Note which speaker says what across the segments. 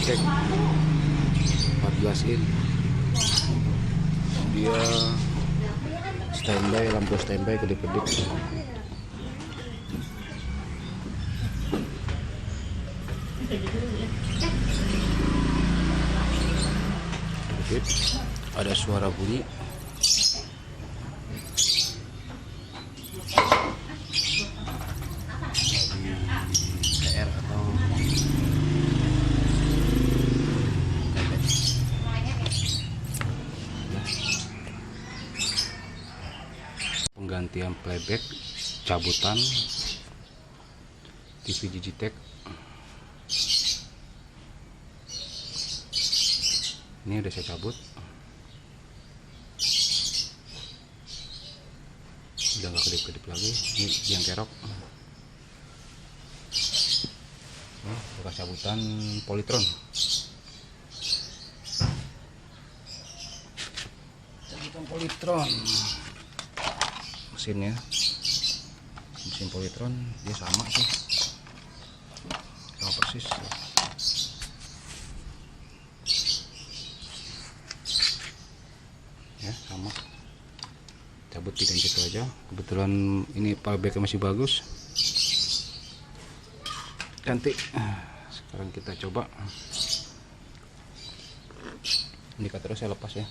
Speaker 1: cek 14 in. Dia standby, lampu standby kedip-kedip. Ada suara bunyi. PR atau penggantian playback, cabutan TV Digitech. Ini udah saya cabut, udah nggak kedip-kedip lagi. Ini yang kerok. Ini bekas cabutan Polytron. Cabutan Polytron. Mesinnya, mesin Polytron dia sama sih, sama persis. Ya sama, cabut tidak gitu aja. Kebetulan ini playbacknya masih bagus, cantik. Sekarang kita coba. Indikatornya saya lepas ya.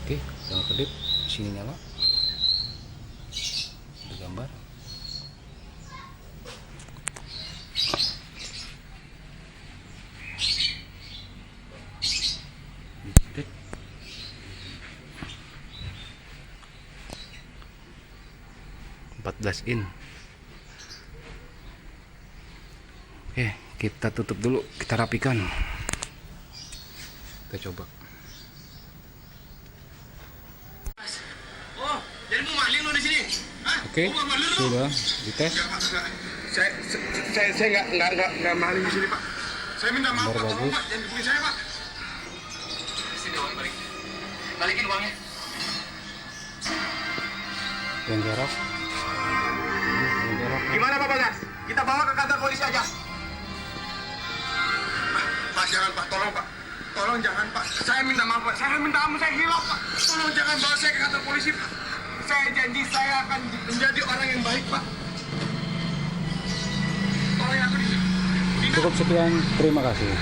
Speaker 1: Oke, jangan kedip. Sini nyala. Ada gambar. Dikit. In. Oke, kita tutup dulu, kita rapikan. Kita coba. Oke, sudah dites.
Speaker 2: Saya nggak maling di sini, Pak. Saya minta maaf, Pak. Tolong, Pak, jangan dibully saya, Pak. Sini uang balik. Balikin uangnya.
Speaker 1: Yang jarak.
Speaker 2: Gimana, Pak Bagas? Kita bawa ke kantor polisi aja. Pak, jangan, Pak. Tolong, Pak. Tolong jangan, Pak. Saya minta maaf, Pak. Saya minta maaf, saya hilaf, Pak. Tolong jangan bawa saya ke kantor polisi, Pak. Saya janji saya akan menjadi orang yang baik, Pak. Tolong aku di sini.
Speaker 1: Cukup sekian, terima kasih.